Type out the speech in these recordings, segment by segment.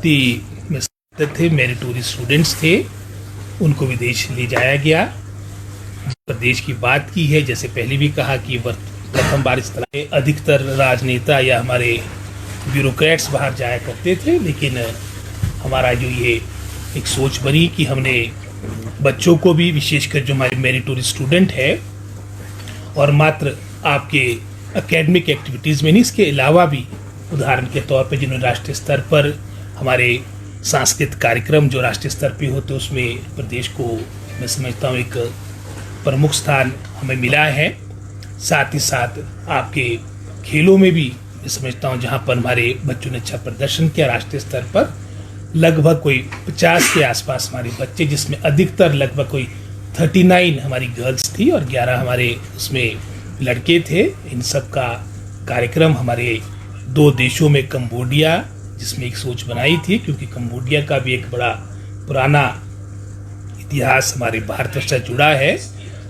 में थे, meritorious students थे, उनको विदेश ले जाया गया। प्रदेश की बात की है, जैसे पहले भी कहा कि प्रथम बार इस तरह अधिकतर राजनेता या हमारे ब्यूरोक्रेट्स बाहर जाया करते थे, लेकिन हमारा जो ये एक सोच बनी कि हमने बच्चों को भी, विशेषकर जो हमारे मेरिटोरियस स्टूडेंट है, और मात्र आपके एकेडमिक एक्टिविटीज़ में नहीं, इसके अलावा भी उदाहरण के तौर पे जिन्होंने राष्ट्रीय स्तर पर हमारे सांस्कृतिक कार्यक्रम जो राष्ट्रीय स्तर पे होते उसमें प्रदेश को मैं समझता हूँ एक प्रमुख स्थान हमें मिला है। साथ ही साथ आपके खेलों में भी मैं समझता हूँ जहाँ पर हमारे बच्चों ने अच्छा प्रदर्शन किया राष्ट्रीय स्तर पर, लगभग कोई 50 के आसपास हमारे बच्चे, जिसमें अधिकतर लगभग कोई 39 हमारी गर्ल्स थी और 11 हमारे उसमें लड़के थे। इन सब का कार्यक्रम हमारे 2 देशों में, कंबोडिया जिसमें एक सोच बनाई थी, क्योंकि कंबोडिया का भी एक बड़ा पुराना इतिहास हमारे भारत से जुड़ा है।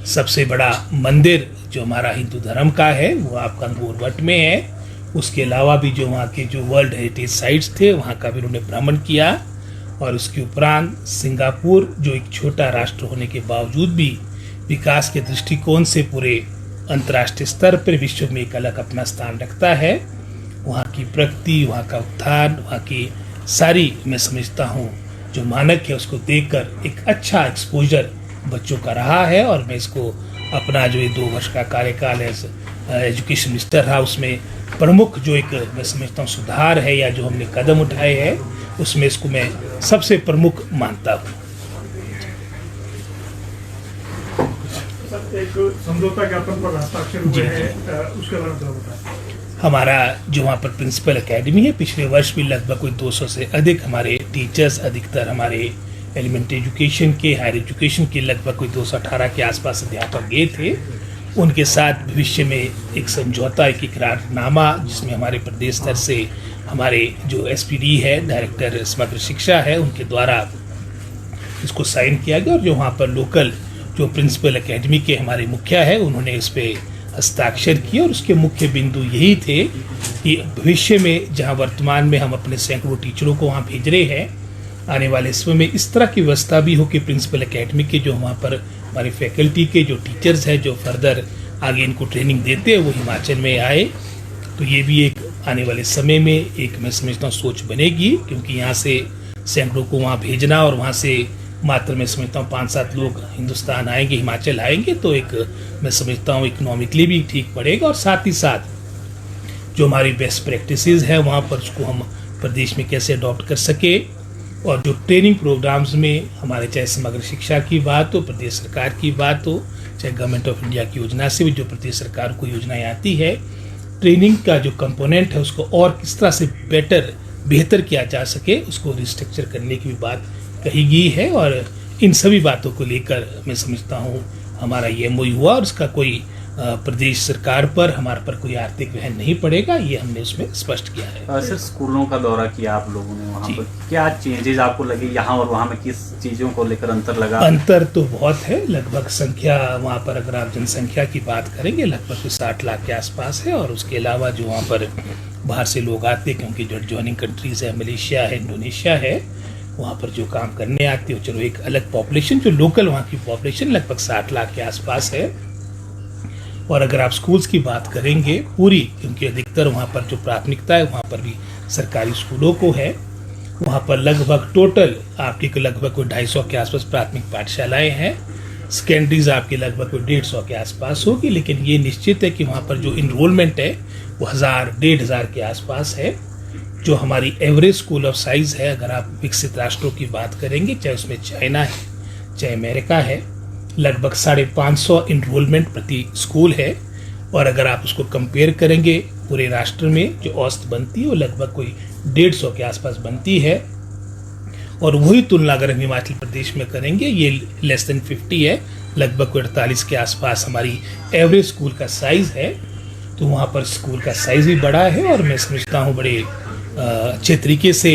सबसे बड़ा मंदिर जो हमारा हिंदू धर्म का है वो आपका अंगोर वट में है। उसके अलावा भी जो वहाँ के जो वर्ल्ड हेरिटेज साइट्स थे वहाँ का भी उन्होंने भ्रमण किया। और उसके उपरांत सिंगापुर जो एक छोटा राष्ट्र होने के बावजूद भी विकास के दृष्टिकोण से पूरे अंतर्राष्ट्रीय स्तर पर विश्व में एक अलग अपना स्थान रखता है। वहाँ की प्रगति, वहाँ का उत्थान, वहाँ की सारी मैं समझता हूँ जो मानक है उसको देखकर एक अच्छा एक्सपोजर बच्चों का रहा है। और मैं इसको अपना जो ये 2 वर्ष का कार्यकाल है एजुकेशन मिनिस्टर रहा, उसमें प्रमुख जो एक मैं समझता हूँ सुधार है या जो हमने कदम उठाए हैं उसमें इसको मैं सबसे प्रमुख मानता हूँ। एक समझौता ज्ञापन पर हस्ताक्षर हुए हैं, उसके बारे में बताएं। हमारा जो वहाँ पर प्रिंसिपल एकेडमी है, पिछले वर्ष भी लगभग कोई 200 से अधिक हमारे टीचर्स, अधिकतर हमारे एलिमेंट्री एजुकेशन के, हायर एजुकेशन के लगभग कोई 218 के आसपास अध्यापक गए थे। उनके साथ भविष्य में एक समझौता, एक इकरारनामा जिसमें हमारे प्रदेश स्तर से हमारे जो एसपीडी है, डायरेक्टर समग्र शिक्षा है, उनके द्वारा इसको साइन किया गया। और जो वहाँ पर लोकल जो प्रिंसिपल एकेडमी के हमारे मुखिया है उन्होंने इस पर हस्ताक्षर किए। और उसके मुख्य बिंदु यही थे कि भविष्य में जहाँ वर्तमान में हम अपने सैकड़ों टीचरों को वहाँ भेज रहे हैं, आने वाले समय में इस तरह की व्यवस्था भी हो कि प्रिंसिपल एकेडमी के जो वहाँ पर हमारे फैकल्टी के जो टीचर्स हैं जो फर्दर आगे इनको ट्रेनिंग देते हैं वो हिमाचल में आए। तो ये भी एक आने वाले समय में एक मैं समझता हूँ सोच बनेगी, क्योंकि यहाँ से सैकड़ों को वहाँ भेजना और वहाँ से मात्र मैं समझता हूँ 5-7 लोग हिंदुस्तान आएंगे, हिमाचल आएंगे, तो एक मैं समझता हूँ इकोनॉमिकली भी ठीक पड़ेगा। और साथ ही साथ जो हमारी बेस्ट प्रैक्टिसेस है वहाँ पर उसको हम प्रदेश में कैसे अडॉप्ट कर सके। और जो ट्रेनिंग प्रोग्राम्स में हमारे चाहे समग्र शिक्षा की बात हो, प्रदेश सरकार की बात हो, चाहे गवर्नमेंट ऑफ इंडिया की योजना से भी जो प्रदेश सरकार को योजनाएं आती है, ट्रेनिंग का जो कंपोनेंट है उसको और किस तरह से बेहतर किया जा सके, उसको रिस्ट्रक्चर करने की भी बात कही गई है। और इन सभी बातों को लेकर मैं समझता हूँ हमारा ये एमओयू हुआ और उसका कोई प्रदेश सरकार पर, हमारे पर कोई आर्थिक वहन नहीं पड़ेगा, ये हमने उसमें स्पष्ट किया है। सर, स्कूलों का दौरा किया आप लोगों ने, वहाँ पर क्या चेंजेस आपको लगे, यहाँ और वहाँ में किस चीज़ों को लेकर अंतर लगा? अंतर तो बहुत है। लगभग संख्या वहाँ पर अगर आप जनसंख्या की बात करेंगे लगभग 60 लाख के आसपास है। और उसके अलावा जो वहाँ पर बाहर से लोग आते, क्योंकि जो ज्वाइनिंग कंट्रीज है, मलेशिया है, इंडोनेशिया है, वहाँ पर जो काम करने आते हो, चलो एक अलग पॉपुलेशन, जो लोकल वहाँ की पॉपुलेशन लगभग 60 लाख के आसपास है। और अगर आप स्कूल्स की बात करेंगे पूरी, क्योंकि अधिकतर वहाँ पर जो प्राथमिकता है वहाँ पर भी सरकारी स्कूलों को है, वहाँ पर लगभग टोटल आपके लगभग कोई 250 के आसपास प्राथमिक पाठशालाएं हैं। सेकेंडरीज आपके लगभग कोई 150 के आसपास होगी। लेकिन ये निश्चित है कि वहाँ पर जो इनरोलमेंट है वो 1000-1500 के आसपास है। जो हमारी एवरेज स्कूल ऑफ साइज है, अगर आप विकसित राष्ट्रों की बात करेंगे, चाहे उसमें चाइना है, चाहे अमेरिका है, लगभग 550 इनरोलमेंट प्रति स्कूल है। और अगर आप उसको कंपेयर करेंगे पूरे राष्ट्र में जो औसत बनती है वो लगभग कोई 150 के आसपास बनती है। और वही तुलना अगर हम हिमाचल प्रदेश में करेंगे, ये लेस देन 50 है, लगभग कोई 48 के आसपास हमारी एवरेज स्कूल का साइज है। तो वहाँ पर स्कूल का साइज भी बड़ा है। और मैं समझता हूँ बड़े अच्छे तरीके से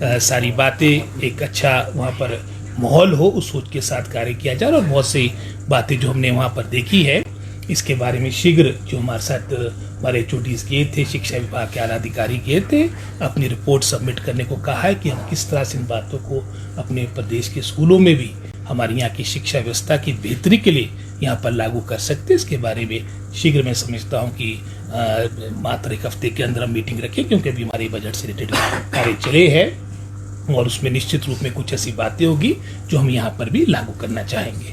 सारी बातें, एक अच्छा वहाँ पर माहौल हो, उस सोच के साथ कार्य किया जाए। और बहुत सी बातें जो हमने वहाँ पर देखी है, इसके बारे में शीघ्र जो हमारे साथ हमारे HODs गए थे, शिक्षा विभाग के आला अधिकारी गए थे, अपनी रिपोर्ट सबमिट करने को कहा है कि हम किस तरह से इन बातों को अपने प्रदेश के स्कूलों में भी हमारे यहाँ की शिक्षा व्यवस्था की बेहतरी के लिए यहाँ पर लागू कर सकते हैं। इसके बारे में शीघ्र मैं समझता हूँ कि मात्र एक हफ्ते के अंदर हम मीटिंग रखें, क्योंकि अभी हमारे बजट से रिलेटेड कार्य चले हैं और उसमें निश्चित रूप में कुछ ऐसी बातें होगी जो हम यहाँ पर भी लागू करना चाहेंगे।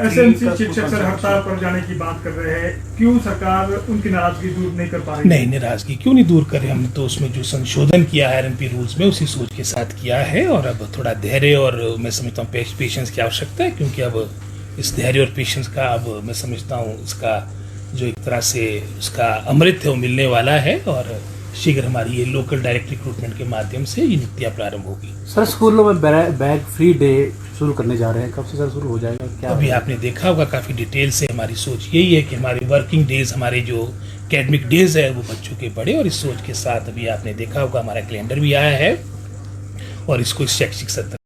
SMC शिक्षक सर हड़ताल पर जाने की बात कर रहे हैं, क्यों सरकार उनकी नाराजगी दूर नहीं कर पा रही? नहीं, नाराजगी क्यों नहीं दूर करें, हमने तो उसमें जो संशोधन किया है RMP रूल्स में उसी सोच के साथ किया है। और अब थोड़ा धैर्य और मैं समझता हूँ पेशेंस की आवश्यकता है, क्योंकि अब इस धैर्य और पेशेंस का अब मैं समझता हूँ इसका जो एक तरह से उसका अमृत है वो मिलने वाला है और शीघ्र हमारी ये लोकल डायरेक्ट रिक्रूटमेंट के माध्यम से ये नियुक्तियाँ प्रारंभ होगी। सर स्कूलों में बैग फ्री डे शुरू करने जा रहे हैं, कब से सर शुरू हो जाएगा क्या? अभी आपने देखा होगा काफ़ी डिटेल से हमारी सोच यही है कि हमारे वर्किंग डेज, हमारे जो एकेडमिक डेज है वो बच्चों के बढ़े, और इस सोच के साथ अभी आपने देखा होगा हमारा कैलेंडर भी आया है और इसको इस शैक्षिक सत्र